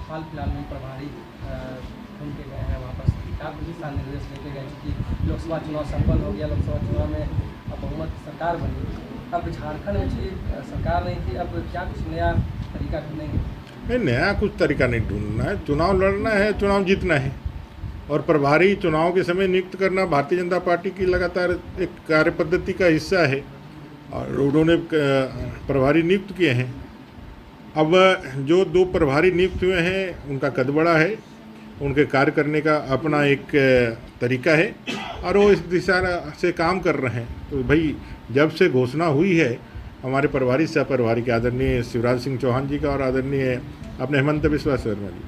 हाल फिलहाल में प्रभारी घूम के गए हैं वापस, क्या दिशा निर्देश लेके गए कि लोकसभा चुनाव सफल हो गया, लोकसभा चुनाव में अब बहुमत की सरकार बनी, अब झारखंड में भी सरकार नहीं थी, अब क्या कुछ नया तरीका ढूंढेंगे? नहीं, नया कुछ तरीका नहीं ढूंढना है, चुनाव लड़ना है, चुनाव जीतना है। और प्रभारी चुनाव के समय नियुक्त करना भारतीय जनता पार्टी की लगातार एक कार्य पद्धति का हिस्सा है और उन्होंने प्रभारी नियुक्त किए हैं। अब जो 2 प्रभारी नियुक्त हुए हैं उनका कद बड़ा है, उनके कार्य करने का अपना एक तरीका है और वो इस दिशा से काम कर रहे हैं। तो भाई जब से घोषणा हुई है हमारे प्रभारी सह प्रभारी के आदरणीय शिवराज सिंह चौहान जी का और आदरणीय अपने हेमंत बिस्वा शर्मा जी,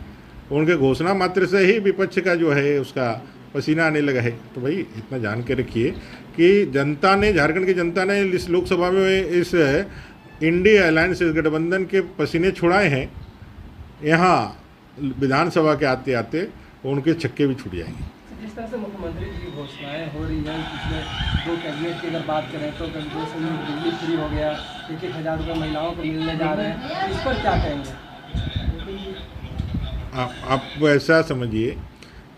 उनके घोषणा मात्र से ही विपक्ष का जो है उसका पसीना आने लगा है। तो भाई इतना जान के रखिए कि जनता ने, झारखंड की जनता ने इस लोकसभा में इस इंडिया अलायंस, इस गठबंधन के पसीने छुड़ाए हैं। यहाँ विधानसभा के आते आते उनके छक्के भी छूट जाएंगे। जिस तरह से मुख्यमंत्री जी की घोषणाएं हो रही हैं, पिछले 2 कैबिनेट की अगर बात करें तो कभी बिजली फ्री हो गया, 1,000 रुपये महिलाओं को मिलने जा रहे हैं, इस पर क्या कहेंगे? आप ऐसा समझिए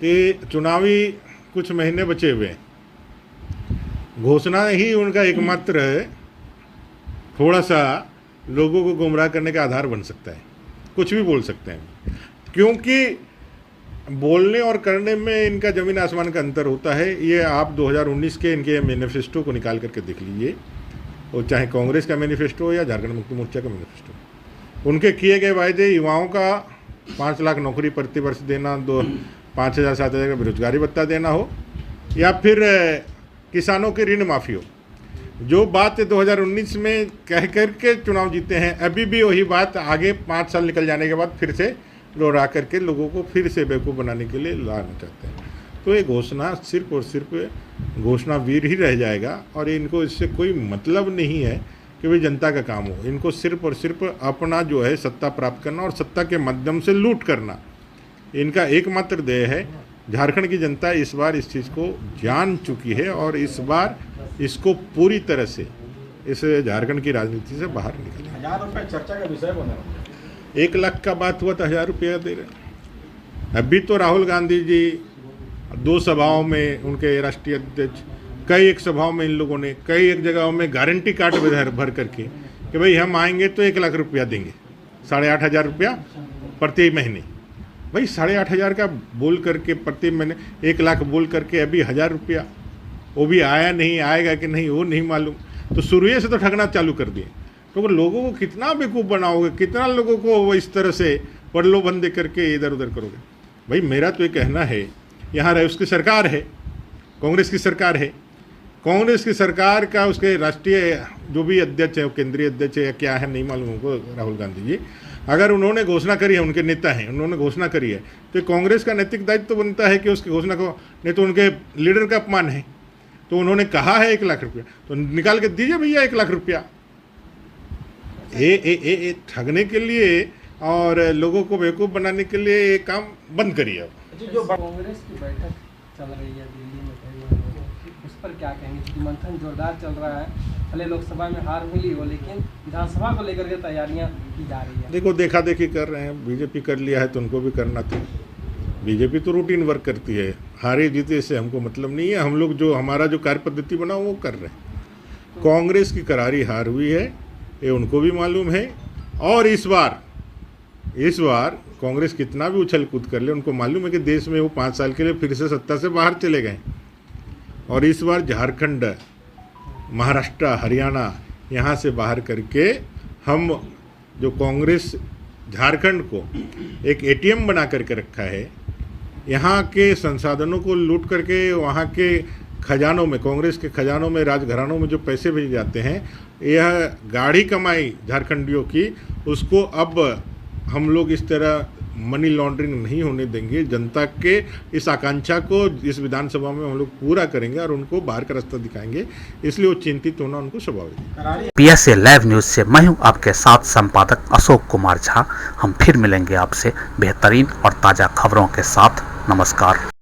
कि चुनावी कुछ महीने बचे हुए हैं, घोषणा ही उनका एकमात्र थोड़ा सा लोगों को गुमराह करने का आधार बन सकता है। कुछ भी बोल सकते हैं, क्योंकि बोलने और करने में इनका ज़मीन आसमान का अंतर होता है। ये आप 2019 के इनके मैनिफेस्टो को निकाल करके देख लीजिए, और चाहे कांग्रेस का मैनिफेस्टो हो या झारखंड मुक्ति मोर्चा का मैनिफेस्टो, उनके किए गए वायदे युवाओं का 5 लाख नौकरी प्रति वर्ष देना, 5,000 7,000 का बेरोजगारी भत्ता देना हो, या फिर किसानों के ऋण माफ़ी हो, जो बात 2019 में कह करके चुनाव जीते हैं, अभी भी वही बात आगे 5 साल निकल जाने के बाद फिर से दोहरा करके लोगों को फिर से बेवकूफ़ बनाने के लिए लाना चाहते हैं। तो ये घोषणा सिर्फ और सिर्फ घोषणा वीर ही रह जाएगा और इनको इससे कोई मतलब नहीं है कि भाई जनता का काम हो। इनको सिर्फ और सिर्फ अपना जो है सत्ता प्राप्त करना और सत्ता के माध्यम से लूट करना इनका एकमात्र ध्येय है। झारखंड की जनता इस बार इस चीज़ को जान चुकी है और इस बार इसको पूरी तरह से इस झारखंड की राजनीति से बाहर निकले। 1,000 रुपये चर्चा का विषय बना, 1 लाख का बात हुआ तो 1,000 रुपया दे रहे। अभी तो राहुल गांधी जी 2 सभाओं में, उनके राष्ट्रीय अध्यक्ष, कई एक सभाओं में इन लोगों ने कई एक जगहों में गारंटी कार्ड भर करके कि भाई हम आएंगे तो 1 लाख रुपया देंगे, 8,500 रुपया प्रति महीने। भाई 8,500 का बोल करके प्रति महीने 1 लाख बोल करके अभी 1,000 रुपया, वो भी आया नहीं, आएगा कि नहीं वो नहीं मालूम। तो शुरू से तो ठगना चालू कर दिए। तो लोगों को कितना बेवकूफ़ बनाओगे, कितना लोगों को वो इस तरह से प्रलोभन दे करके इधर उधर करोगे। भाई मेरा तो ये कहना है, यहाँ रहे उसकी सरकार है, कांग्रेस की सरकार है, कांग्रेस की सरकार का उसके राष्ट्रीय जो भी अध्यक्ष है, वो केंद्रीय अध्यक्ष है या क्या है नहीं मालूम उनको, राहुल गांधी जी, अगर उन्होंने घोषणा करी है, उनके नेता हैं, उन्होंने घोषणा करी है, तो कांग्रेस का नैतिक दायित्व तो बनता है कि उसकी घोषणा को, नहीं तो उनके लीडर का अपमान है। तो उन्होंने कहा है 1 लाख रुपया, तो निकाल के दीजिए भैया 1 लाख रुपया। ये ठगने के लिए और लोगों को बेवकूफ़ बनाने के लिए ये काम बंद करिए। अब जो कांग्रेस की बैठक चल रही है दिल्ली में, उस पर क्या कहेंगे? क्योंकि मंथन जोरदार चल रहा है, भले लोकसभा में हार मिली हो लेकिन विधानसभा को लेकर के तैयारियां की जा रही है। देखो देखा देखी कर रहे हैं, बीजेपी कर लिया है तो उनको भी करना था। बीजेपी तो रूटीन वर्क करती है, हारे जीते से हमको मतलब नहीं है। हम लोग जो हमारा जो कार्य पद्धति बना वो कर रहे हैं। कांग्रेस की करारी हार हुई है, ये उनको भी मालूम है। और इस बार कांग्रेस कितना भी उछल कूद कर ले, उनको मालूम है कि देश में वो 5 साल के लिए फिर से सत्ता से बाहर चले गए। और इस बार झारखंड, महाराष्ट्र, हरियाणा यहाँ से बाहर करके हम जो कांग्रेस झारखंड को एक एटीएम बना करके रखा है, यहाँ के संसाधनों को लूट करके वहाँ के खजानों में, कांग्रेस के खजानों में, राजघरानों में जो पैसे भेजे जाते हैं, यह गाढ़ी कमाई झारखंडियों की, उसको अब हम लोग इस तरह मनी लॉन्ड्रिंग नहीं होने देंगे। जनता के इस आकांक्षा को इस विधानसभा में हम लोग पूरा करेंगे और उनको बाहर का रास्ता दिखाएंगे, इसलिए वो चिंतित होना उनको स्वाभाविक है। PSA लाइव न्यूज से मैं हूं आपके साथ संपादक अशोक कुमार झा। हम फिर मिलेंगे आपसे बेहतरीन और ताज़ा खबरों के साथ। नमस्कार।